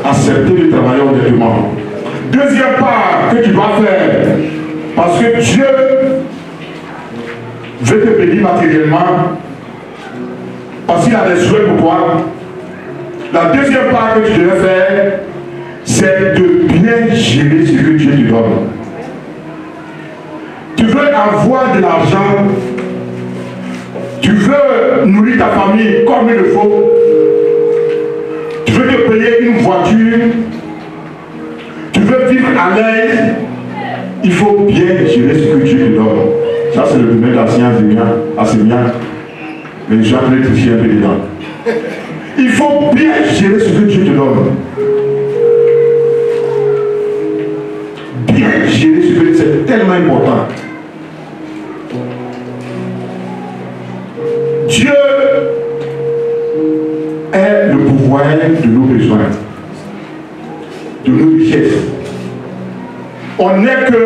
Accepter de travailler honnêtement. Deuxième part que tu dois faire, parce que Dieu veut te bénir matériellement, parce qu'il a des souhaits pour toi. La deuxième part que tu devais faire, c'est de bien gérer ce que Dieu te donne. Tu veux avoir de l'argent, tu veux nourrir ta famille comme il le faut, tu veux te payer une voiture, tu veux vivre à l'aise, il faut bien gérer ce que Dieu te donne. Ça, c'est le domaine de la science enseignante, mais je suis en train de tricher un peu dedans. Il faut bien gérer ce que Dieu te donne. Bien gérer ce que c'est tellement important. Dieu est le pouvoir de nos besoins, de nos richesses. On n'est que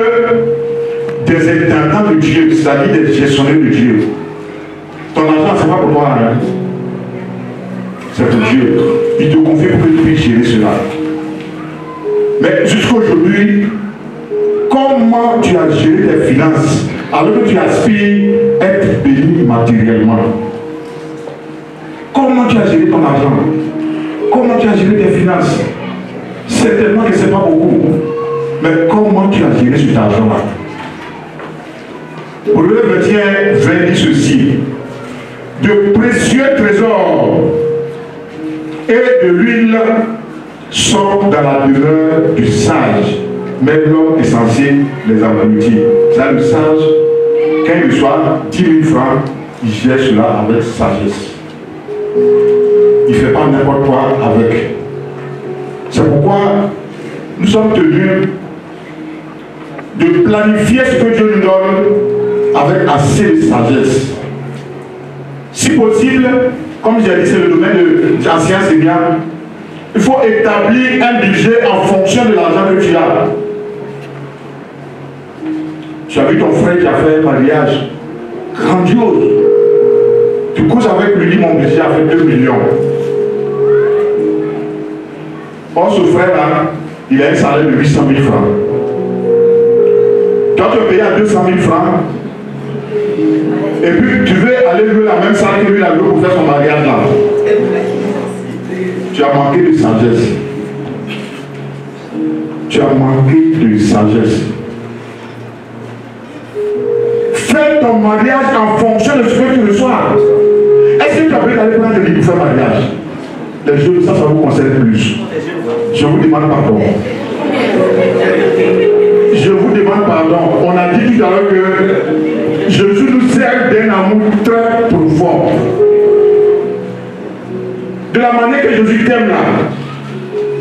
des intendants de Dieu, c'est-à-dire des gestionnaires de Dieu. Ton argent, ce n'est pas pour toi, hein? C'est pour Dieu. Il te confie pour que tu puisses gérer cela. Mais jusqu'aujourd'hui, comment tu as géré tes finances alors que tu aspires être béni matériellement? Comment tu as géré ton argent? Comment tu as géré tes finances? Certainement que ce n'est pas beaucoup. Mais comment tu as géré cet argent-là? Proverbe 21, 20 dit ceci: de précieux trésors et de l'huile sont dans la demeure du sage, mais l'homme est censé les abrutir. Ça, le sage, quand il reçoit 10 000 francs, il gère cela avec sagesse. Il ne fait pas n'importe quoi avec. C'est pourquoi nous sommes tenus de planifier ce que Dieu nous donne avec assez de sagesse. Si possible, comme j'ai dit, c'est le domaine de la science et bien, il faut établir un budget en fonction de l'argent que tu as. Tu as vu ton frère qui a fait un mariage grandiose. Tu couches avec lui, mon budget a fait 2 millions. Or, ce frère-là, il a un salaire de 800 000 francs. Toi, tu payes à 200 000 francs. Et puis, tu veux aller louer la même salle que lui a loué pour faire son mariage là. Tu as manqué de sagesse. Tu as manqué de sagesse. Fais ton mariage en fonction de ce que tu reçois. Est-ce que tu as pu aller prendre des livres pour faire mariage? Les jeunes, ça vous concerne plus. Je vous demande pardon. Je vous demande pardon. On a dit tout à l'heure que Jésus nous sert d'un amour très profond. De la manière que Jésus t'aime là,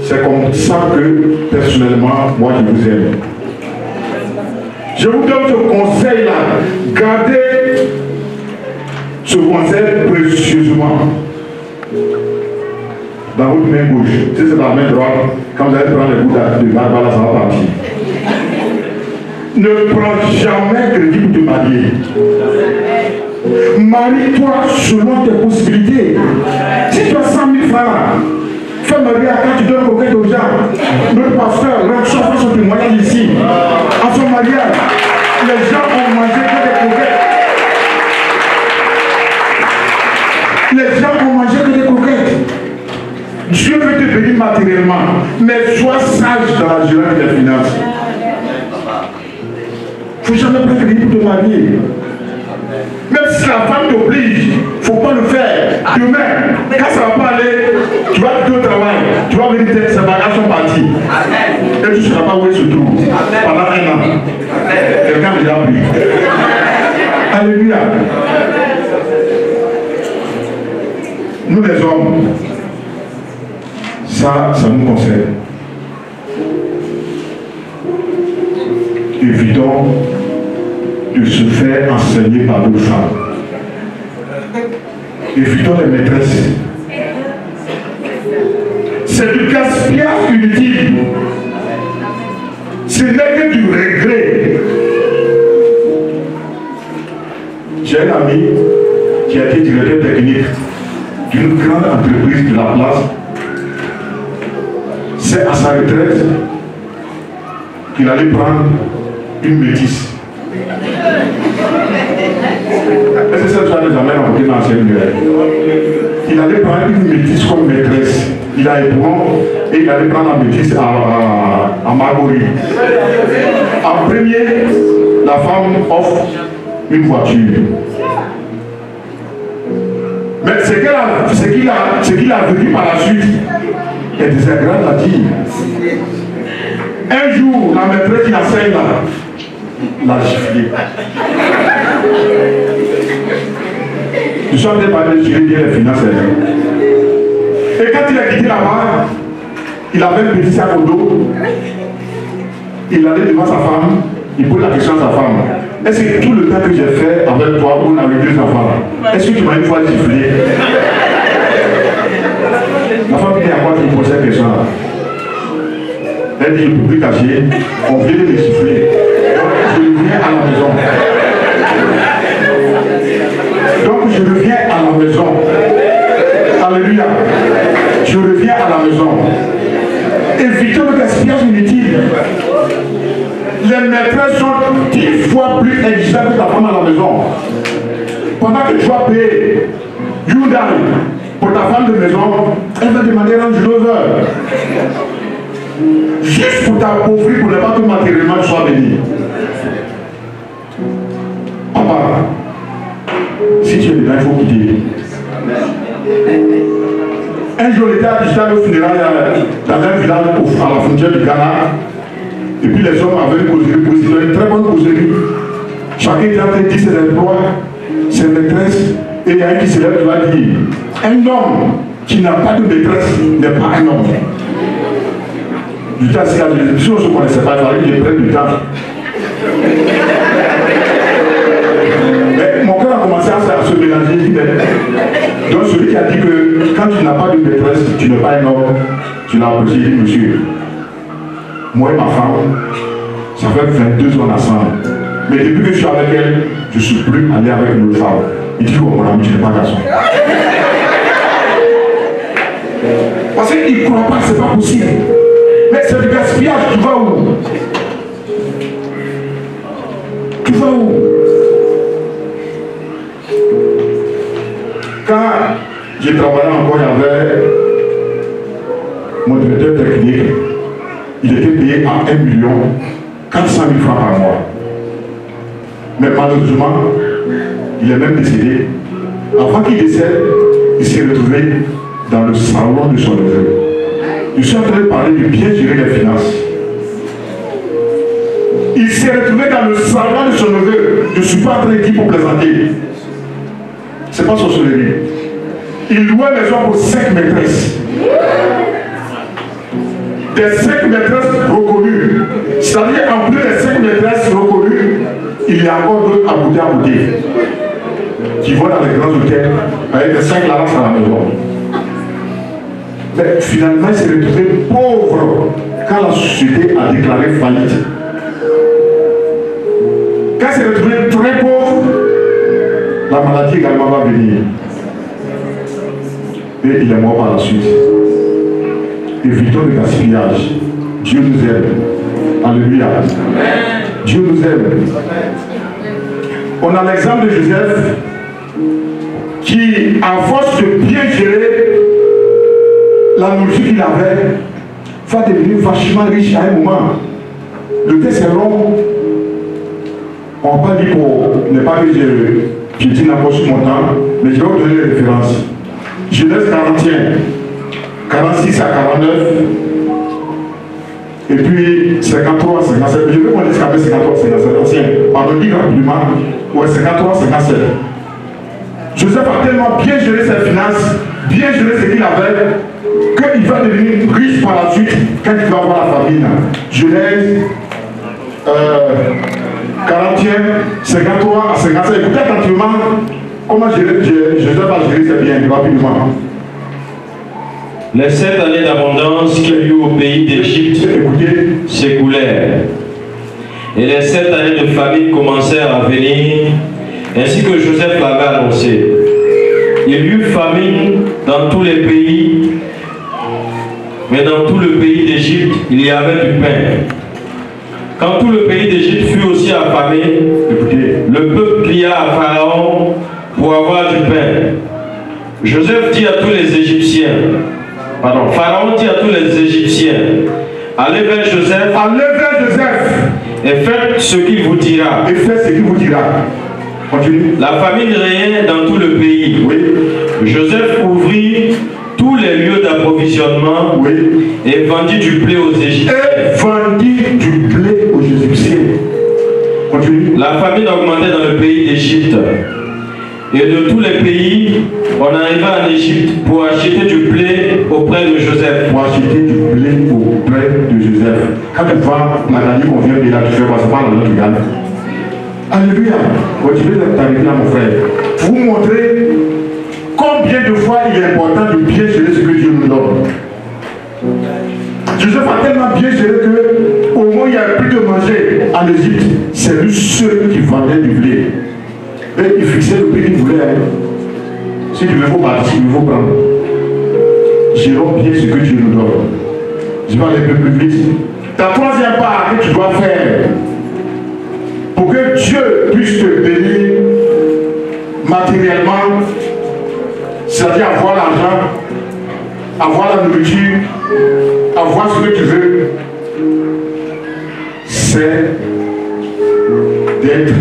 c'est comme ça que personnellement, moi je vous aime. Je vous donne ce conseil là. Gardez ce conseil précieusement dans votre main gauche. Si c'est dans la main droite, quand vous allez prendre le bout de barbe là, ça va partir. Ne prends jamais crédit pour te marier. Marie-toi selon tes possibilités. Si tu as 100 000 francs, fais marier à quand tu donnes coquette aux gens. Notre pasteur, notre chef fait son témoignage ici. À son mariage, les gens ont mangé que des coquettes. Les gens ont mangé que des coquettes. Dieu veut te bénir matériellement, mais sois sage dans la gestion des finances. Il ne faut jamais prendre crédit pour te marier. Même si la femme t'oblige, il ne faut pas le faire. Demain, quand ça ne va pas aller, tu vas quitter au travail, tu vas venir dire que ces bagages sont partis. Et tu ne seras pas où il se trouve pendant 1 an. Quelqu'un déjà pris. Alléluia. Nous les hommes, ça nous concerne. Évitons de se faire enseigner par d'autres femmes. Évitons les maîtresses. C'est du gaspillage inutile. Ce n'est que du regret. J'ai un ami qui a été directeur technique d'une grande entreprise de la place. c'est à sa retraite qu'il allait prendre une métisse. Est-ce que ça ne jamais rencontré dans l'ancienne lumière? Il allait prendre une métisse comme maîtresse. Il a époux et il allait prendre la métisse à Marguerite. En premier, la femme offre une voiture. Mais ce qu'il a vécu par la suite est désagréable à dire. Un jour, la maîtresse qui enseigne là, l'a giflé. Je suis en train de parler de gérer bien les finances. Et quand il a quitté là-bas, il avait un petit sac au dos. Il allait devant sa femme, il pose la question à sa femme. Est-ce que tout le temps que j'ai fait avec toi, on a eu 2 enfants, est-ce que tu m'as une fois giflé? La femme dit à quoi tu me poses cette question-là? Elle dit, je peux plus cacher, on vient de me gifler. Donc je reviens à la maison. Donc je reviens à la maison. Alléluia. Je reviens à la maison. Évitons le gaspillage inutile. Les maîtresses sont 10 fois plus exigeantes que ta femme à la maison. Pendant que tu vas payer Hyundai pour ta femme de maison, elle va demander un Range Rover. Juste pour t'appauvrir, pour ne pas que matériellement tu sois béni. Papa, si tu es dedans, il faut quitter. Un jour, j'étais allé au funérailles dans un village à la frontière du Ghana. Et puis les hommes avaient une causerie, une très bonne causerie. Chacun était en train de dire ses emplois, ses maîtresses. Et il y a un qui se lève et va dire, un homme qui n'a pas de maîtresse n'est pas un homme. Je dis à si on ne se connaissait pas, il fallait que je prenne du temps. Mais mon cœur a commencé à se mélanger. Donc celui qui a dit que quand tu n'as pas de maîtresse, tu n'es pas un homme, tu l'as apprécié, il dit, monsieur, moi et ma femme, ça fait 22 ans ensemble. Mais depuis que je suis avec elle, je ne suis plus allé avec une autre femme. Il dit, oh mon ami, tu n'es pas garçon. Parce qu'il ne croit pas, ce n'est pas possible. Mais c'est du gaspillage, tu vas où? Tu vas où? Quand j'ai travaillé encore, il y avait mon directeur technique, il était payé à 1 400 000 francs par mois. Mais malheureusement, il est même décédé. Avant qu'il décède, il s'est retrouvé dans le salon de son neveu. Je suis en train de parler de bien gérer les finances. Il s'est retrouvé dans le salon de son neveu. Je ne suis pas en train de dire pour plaisanter. Ce n'est pas sorcellerie. Il louait maison pour 5 maîtresses. Des 5 maîtresses reconnues. C'est-à-dire en plus des 5 maîtresses reconnues, il y a encore d'autres à côté, qui vont dans les grands hôtels avec des 5 lavances à la maison. Mais finalement, il s'est retrouvé pauvre quand la société a déclaré faillite. Quand il s'est retrouvé très pauvre, la maladie également va venir. Et il est mort par la suite. Évitons le gaspillage. Dieu nous aime. Alléluia. Dieu nous aime. On a l'exemple de Joseph qui, à force de bien gérer la nourriture qu'il avait, va devenir vachement riche à un moment. Le texte est long. On va pas dire pour ne pas que je dis n'importe sur mon temps, mais je vais vous donner les références. Genèse 41, 46 à 49, et puis 53, 57. Je vais vous dire 53, 57, ancien. Pardon, dis rapidement. Ouais, 53, 57. Joseph a tellement bien géré ses finances, bien géré ce qu'il avait, qu'il va devenir riche par la suite quand il va avoir la famine. Genèse 41, 53 à 57. Écoutez attentivement comment Joseph a géré ses biens rapidement. Les 7 années d'abondance qu'il y a eu au pays d'Égypte s'écoulèrent. Et les 7 années de famine commencèrent à venir, ainsi que Joseph l'avait annoncé. Il y eut famine dans tous les pays Mais dans tout le pays d'Égypte, il y avait du pain. Quand tout le pays d'Égypte fut aussi affamé, écoutez, le peuple cria à Pharaon pour avoir du pain. Joseph dit à tous les Égyptiens, pardon, Pharaon dit à tous les Égyptiens, allez vers Joseph, et faites ce qu'il vous dira. Continue. La famine régnait dans tout le pays. Oui. Joseph ouvrit tous les lieux d'approvisionnement, oui, et vendit du blé aux Égyptiens. Continue. La famine augmentait dans le pays d'Égypte. Et de tous les pays, on arriva en Égypte pour acheter du blé auprès de Joseph. Pour acheter du blé auprès de Joseph. Quand tu vois l'analyse qu'on vient de là, tu fais quoi? C'est pas la tu gagnes. Alléluia. Continuez t'arrêter là, mon frère. Pour vous montrer combien de fois il est important de bien gérer ce que Dieu nous donne. Joseph a tellement bien géré que au moment où il n'y avait plus de manger en Égypte, c'est lui seul qui vendait du blé. Et il fixait le prix qu'il voulait. Si tu veux, il faut partir, il faut prendre. Gérons bien ce que Dieu nous donne. Je vais aller un peu plus vite. Ta troisième part que tu dois faire pour que Dieu puisse te bénir matériellement, c'est-à-dire avoir l'argent, avoir la nourriture, avoir ce que tu veux, c'est d'être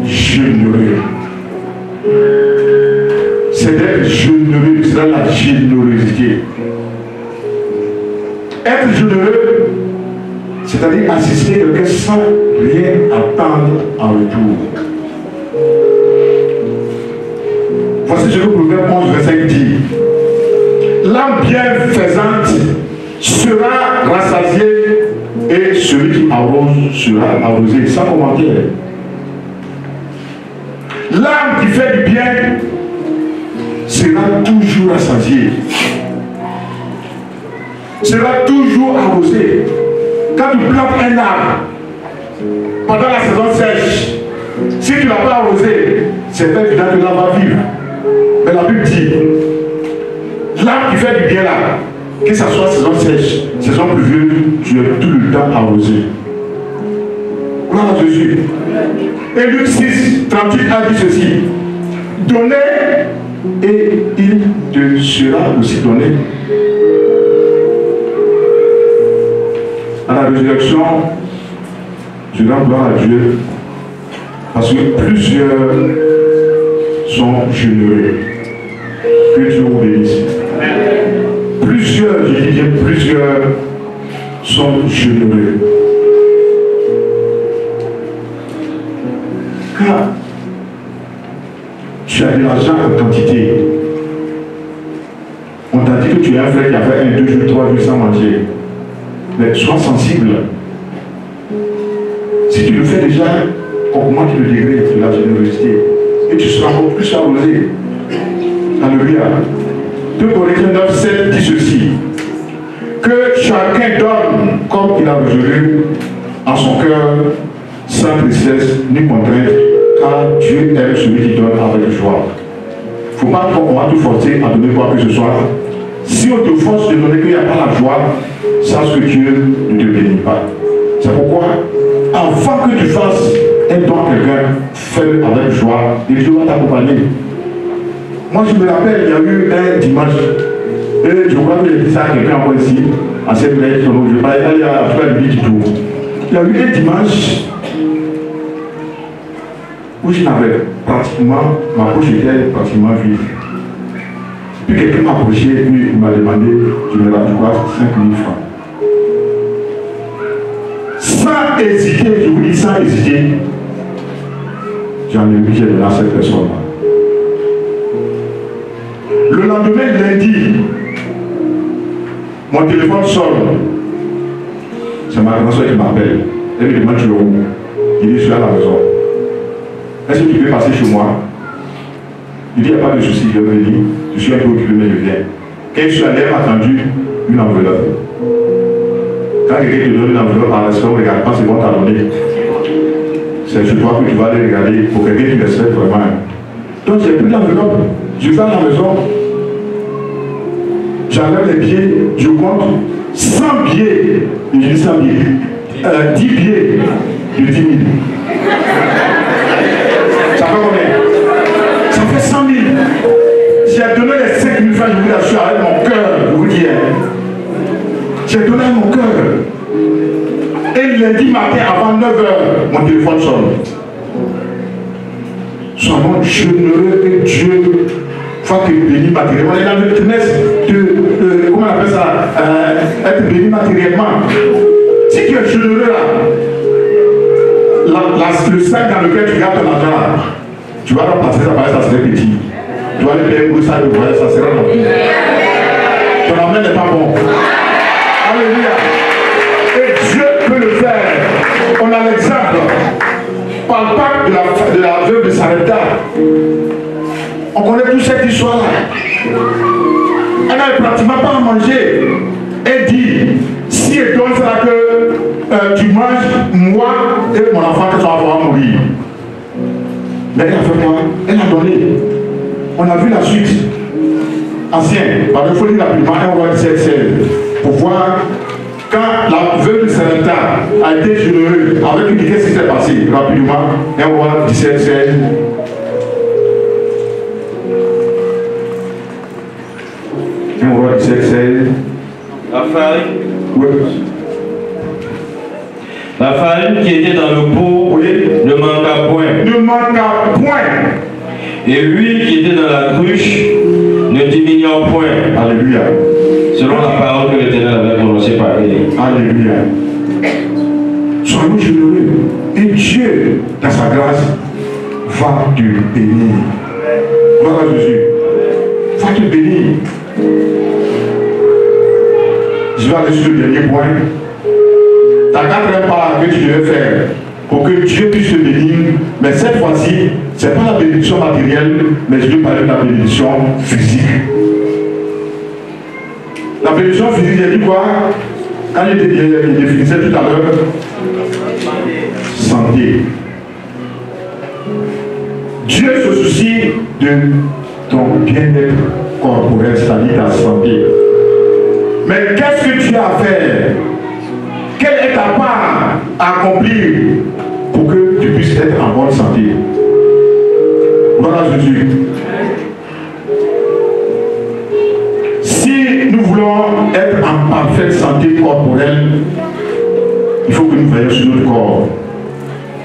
généreux. C'est d'être généreux, c'est la générosité. Être généreux, c'est-à-dire assister quelqu'un sans rien attendre en retour. Voici ce que Proverbe 11, verset dit. L'âme bienfaisante sera rassasiée et celui qui arrose sera arrosé, sans commentaire. L'âme qui fait du bien sera toujours rassasiée, sera toujours arrosée. Quand tu plantes un arbre pendant la saison sèche, si tu ne l'as pas arrosé, c'est pas évident que l'arbre va vivre. Mais la Bible dit, l'arbre qui fait du bien là, que ce soit saison sèche, saison pluvieuse, tu es tout le temps arrosé. Gloire à Jésus. Et Luc 6, 38 a dit ceci. Donnez et il te sera aussi donné. À la résurrection, je rends gloire à Dieu parce que plusieurs sont généreux. Que Dieu vous bénisse. Plusieurs, je dis bien plusieurs, sont généreux. Car tu as de l'argent en quantité. On t'a dit que tu es un frère qui a fait 1, 2 jours, 3 jours sans manger. Mais sois sensible. Si tu le fais déjà, augmente le degré de la générosité. Et tu seras encore plus arrosé. Alléluia. 2 Corinthiens 9, 7 dit ceci. Que chacun donne comme il a résolu en son cœur, sans tristesse ni contrainte, car Dieu aime celui qui donne avec joie. Il ne faut pas qu'on va te forcer à donner quoi que ce soit. Si on te force de donner qu'il n'y a pas la joie, sache que Dieu ne te bénit pas. C'est pourquoi, avant que tu fasses un don à quelqu'un, fais-le avec joie et Dieu va t'accompagner. Moi, je me rappelle, il y a eu un dimanche, et je crois que j'ai dit ça à quelqu'un encore ici, à cette veille, je ne vais pas aller à tout le du tout. Il y a eu un dimanche où je n'avais pratiquement, ma poche était pratiquement vide. Puis quelqu'un m'a approché et puis il m'a demandé, je me rappelle quoi, 5 000 francs. Sans hésiter, je vous dis sans hésiter, j'en ai mis, j'ai donné à cette personne-là. Le lendemain, lundi, mon téléphone sonne. C'est ma grand soeur qui m'appelle. Elle me demande tu es où? Il dit je suis à la maison. Est-ce que tu peux passer chez moi? Il dit il n'y a pas de souci, je vais venir. Je suis un peu occupé, mais je viens. Quand je suis allé, elle m'a tendu une enveloppe. Quand quelqu'un te donne une enveloppe en respect, on ne regarde pas, c'est bon, t'as donné. C'est chez toi que tu vas aller regarder pour quelqu'un qui respecte vraiment. Donc j'ai pris l'enveloppe, je vais à la maison, j'enlève les pieds, je compte, 100 billets, je dis 100 billets, 10 billets de 10 000. Ça fait combien? Ça fait 100 000. J'ai donné les 5 000 francs, je vous l'assure, avec mon cœur, je vous dis. J'ai donné mon cœur. Et lundi matin, avant 9 h, mon téléphone sonne. Soyons généreux et Dieu va te bénir matériellement. On est dans le trimestre de comment on appelle ça, être béni matériellement. Si tu es généreux là, le sac dans lequel tu gardes ton argent, tu vas pas passer, ça serait petit. Tu vas aller payer un gros sac de voyage, ça sera non. Ton argent n'est pas bon. Alléluia. Et Dieu peut le faire. On a l'exemple. Par le pacte de la veuve de Sarepta. On connaît toute cette histoire-là. Elle n'avait pratiquement pas à manger. Elle dit, si elle donne ça que tu manges, moi et mon enfant, que ça va pouvoir mourir. Mais elle a fait quoi? Elle a donné. On a vu la suite. Ancien, par le folie rapidement, 1 roi 17, 16, pour voir quand la veuve de Sarepta a été généreuse, avec une qu'est-ce qui s'est passé rapidement, 1 roi 17, 16. Un roi 17, 16. La farine qui était dans le pot, oui, ne manqua point. Ne manqua point. Et l'huile qui était dans la cruche ne diminua point. Alléluia. Selon la parole que l'Éternel avait prononcée par Élie. Alléluia. Soyons généreux. Et Dieu, dans sa grâce, va te bénir. Gloire à Jésus. Va te bénir. Je vais aller sur le dernier point. Ta quatrième part que tu devais faire pour que Dieu puisse te bénir, mais cette fois-ci, ce n'est pas la bénédiction matérielle, mais je vais parler de la bénédiction physique. La bénédiction physique, j'ai dit quoi? Quand il définissait tout à l'heure, santé. Dieu se soucie de ton bien-être corporel, c'est-à-dire ta santé. Mais qu'est-ce que tu as à faire? Quelle est ta part à accomplir pour que tu puisses être en bonne santé? Voilà Jésus. Si nous voulons être en parfaite santé corporelle, il faut que nous veillions sur notre corps.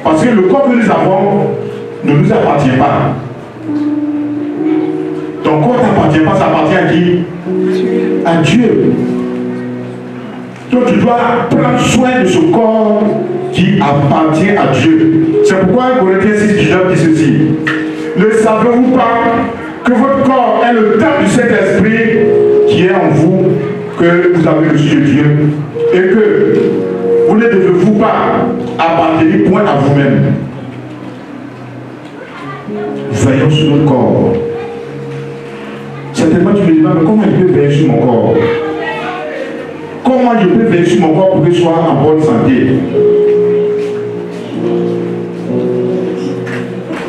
Parce que le corps que nous avons ne nous appartient pas. Ton corps ne t'appartient pas, ça appartient à qui? À Dieu. Donc tu dois prendre soin de ce corps qui appartient à Dieu. C'est pourquoi Corinthiens 6, 19 dit ceci. Ne savez-vous pas que votre corps est le temple du Saint-Esprit qui est en vous, que vous avez reçu de Dieu, et que vous ne devez-vous pas appartenir point à vous-même? Veillons sur notre corps. Certainement tu me dis, mais comment je peux veiller sur mon corps? Comment je peux veiller sur mon corps pour qu'il soit en bonne santé?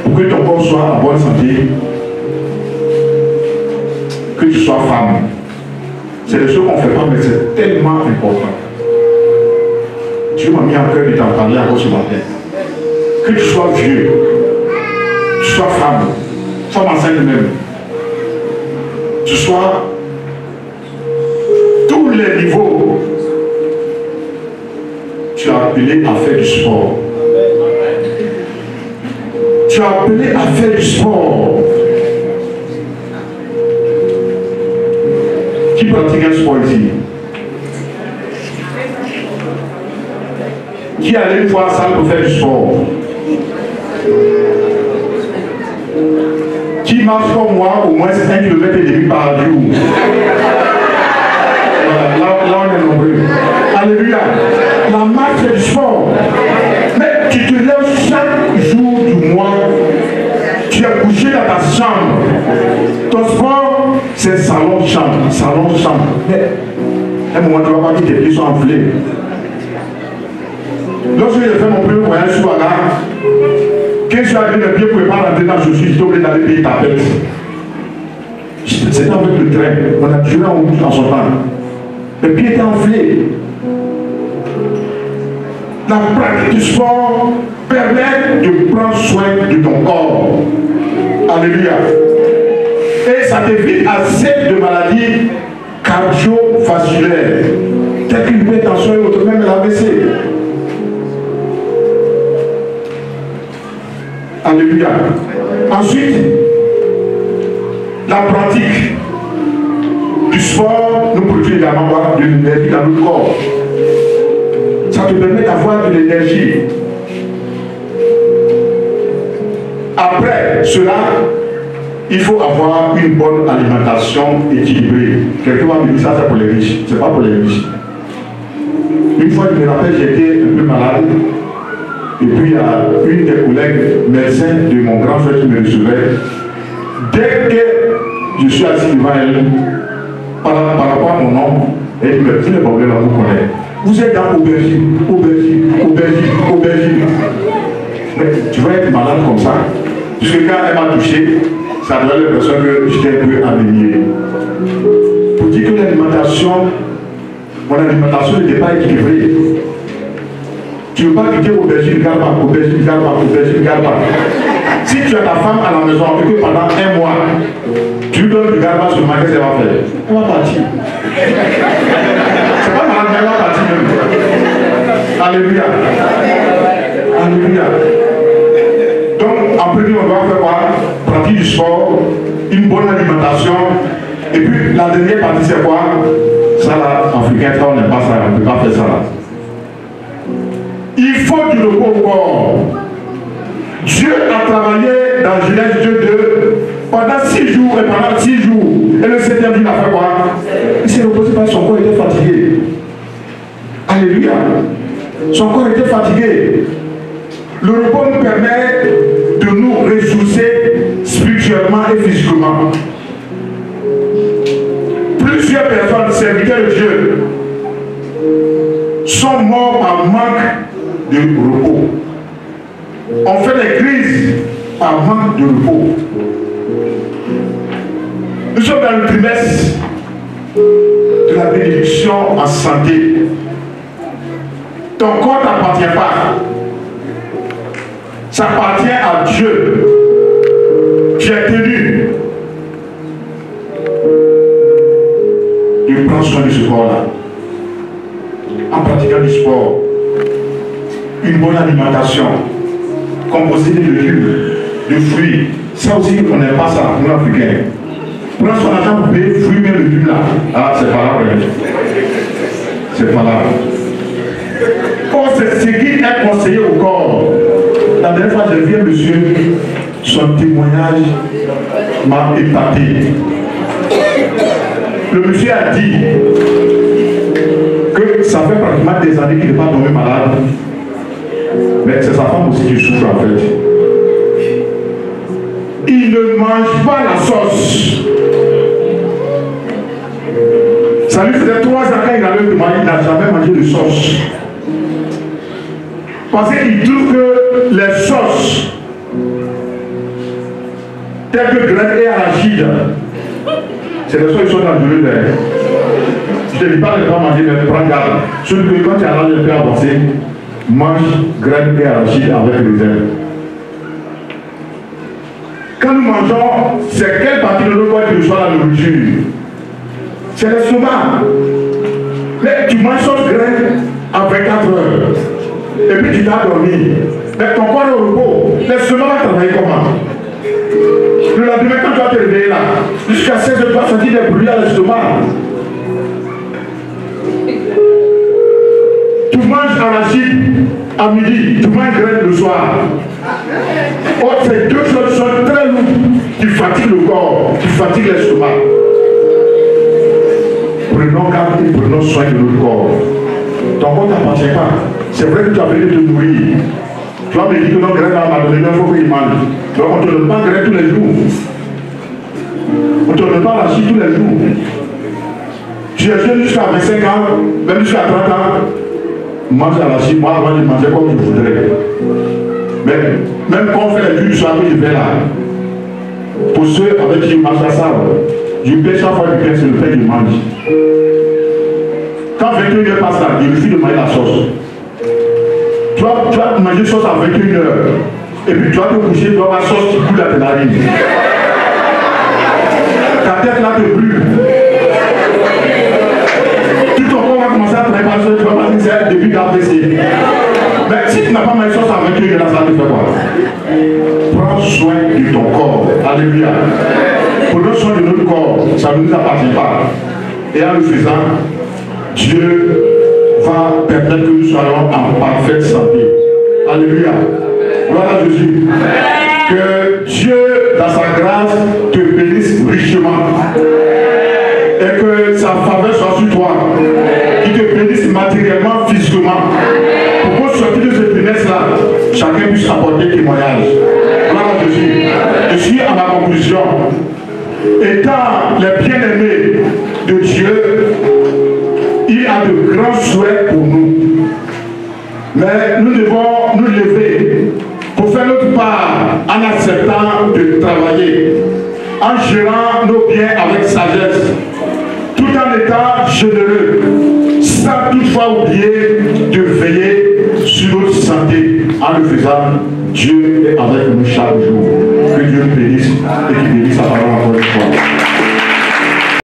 Pour que ton corps soit en bonne santé, que tu sois femme. C'est des choses qu'on ne fait pas, mais c'est tellement important. Dieu m'a mis en cœur de t'en parler encore ce matin. Que tu sois vieux, que tu sois femme enceinte même, tu sois tous les niveaux, tu es appelé à faire du sport. Tu es appelé à faire du sport. Qui pratique un sport ici? Qui allait une fois à la salle pour faire du sport? Qui marche comme moi au moins 5 km et demi par jour? Voilà, là on est nombreux. Alléluia. La marche c'est du sport. Mais tu te lèves chaque jour du mois. Tu es couché dans ta chambre. Ton sport, c'est salon-chambre. Salon-chambre. Mais à un moment, tu vas pas dire que tes pieds sont enflés. Lorsque j'ai fait mon premier voyage sur Ouaga, quand je suis arrivé, mes pieds ne pouvaient pas rentrer dans le chaussure, j'étais obligé d'aller payer ta pète. C'était avec le train. On a duré en son temps. Le pied est enflé. La pratique du sport permet de prendre soin de ton corps. Alléluia. Et ça t'évite assez de maladies cardiovasculaires, telles qu'une hypertension et autres, même l'AVC. Alléluia. Ensuite, la pratique du sport nous produit également de l'énergie dans notre corps. Ça te permet d'avoir de l'énergie. Après cela, il faut avoir une bonne alimentation équilibrée. Quelqu'un va me dire ça, c'est pour les riches. Ce n'est pas pour les riches. Une fois, je me rappelle, j'étais un peu malade. Et puis, il y a une des collègues médecins de mon grand frère qui me recevait. Dès que je suis assis devant elle, par rapport à mon nom, elle me dit, tous les problèmes, là, vous connaissez. Vous êtes dans aubergine, aubergine. Mais tu vas être malade comme ça. Puisque quand elle m'a touché, ça donne l'impression que j'étais un peu anémié. Pour dire que l'alimentation, mon alimentation n'était pas équilibrée. Tu ne veux pas quitter aubergine, garde pas. Si tu as ta femme à la maison et que pendant un mois, tu lui donnes du garba sur le magasin, elle va faire. Elle va partir. C'est pas malade, mais elle va partir même. Alléluia. Alléluia. Donc, en premier, on doit faire quoi? Pratique du sport, une bonne alimentation. Et puis, la dernière partie, c'est quoi? Ça là, africain, on n'aime pas ça, on ne peut pas faire ça là. Il faut du repos au corps. Dieu a travaillé dans Genèse 2 pendant 6 jours et pendant 6 jours. Et le 7e jour, il a fait quoi? Il s'est reposé parce que son corps était fatigué. Alléluia. Son corps était fatigué. Le repos nous permet de nous ressourcer spirituellement et physiquement. Plusieurs personnes, serviteurs de Dieu, sont morts par manque de repos. On fait des crises par manque de repos. Nous sommes dans le trimestre de la bénédiction en santé. Ton corps ne t'appartient pas. Ça appartient à Dieu. Tu es tenu de prendre soin de ce corps-là. En pratiquant du sport, une bonne alimentation, composée de légumes, de fruits. Ça aussi, on n'aime pas ça, nous Africains. Prends son argent pour payer fruits et légumes là. Ah, c'est pas là, c'est pas là. Oh, c'est ce qui est conseillé au corps. La dernière fois, j'ai vu un monsieur, son témoignage m'a épaté. Le monsieur a dit que ça fait pratiquement des années qu'il n'est pas tombé malade. Mais c'est sa femme aussi qui souffre en fait. Il ne mange pas la sauce. Ça lui faisait 3 ans quand il avait demandé, il n'a jamais mangé de sauce. Parce qu'il trouve que les sauces, telles que graines et arachides, c'est des choses qui sont dangereuses. Je ne te dis pas de ne pas manger, mais prends garde. Celui que quand tu as l'âge de faire avancer, mange graines et arachides avec réserve. Quand nous mangeons, c'est quelle partie de notre corps qui reçoit la nourriture? C'est l'estomac. Mais tu manges sauce graines à 24 heures. Et puis tu t'as dormi. Mais ton corps est au repos. L'estomac va travailler comment? Le lendemain, quand tu vas te réveiller là, jusqu'à 16 heures, tu vas sentir des bruits à l'estomac. Tu manges arachide à midi, tu manges graines le soir. Oh, ces deux choses sont très lourdes qui fatiguent le corps, qui fatiguent l'estomac. Prenons garde et prenons soin de notre corps. Ton corps ne t'appartient pas. C'est vrai que tu as venu te nourrir. Tu vas me dire que nos graines m'a donné, il faut qu'il mange. Donc on ne te donne pas graines tous les jours. On ne te donne pas l'arachide tous les jours. Tu es jeune jusqu'à 25 ans, même jusqu'à 30 ans. Mange l'arachide, moi avant je mangeais comme je voudrais. Mais même quand on fait les jus du soir que je fais là, pour ceux avec qui je mange à ça, je paie chaque fois du pain, c'est le pain que je mange. Quand 21h passe là, il suffit de manger la sauce. Tu vas manger sauce à 21h. Et puis tu vas te coucher, tu vas avoir la sauce qui coule à tes narines. Ta tête là te brûle. Tout ton corps va commencer à travailler, tu vas passer que c'est le début d'APC. Mais si tu n'as pas mangé sauce à 21h, là, ça va te faire quoi? Prends soin de ton corps. Alléluia. Prenons soin de notre corps. Ça ne nous appartient pas. Et en le faisant, Dieu va permettre que nous soyons en parfaite santé. Alléluia. Gloire à Jésus. Que Dieu, dans sa grâce, te bénisse richement. Et que sa faveur soit sur toi. Qu'il te bénisse matériellement, physiquement. Pour qu'on sortir de cette finesse-là, chacun puisse apporter témoignage. Gloire à Jésus. Je suis à ma conclusion. Étant les bien-aimés de Dieu, il a de grands souhaits pour nous. Mais nous devons nous lever pour faire notre part en acceptant de travailler, en gérant nos biens avec sagesse, tout en étant généreux, sans toutefois oublier de veiller sur notre santé. En le faisant, Dieu est avec nous chaque jour. Que Dieu nous bénisse et qu'il bénisse sa parole encore une fois.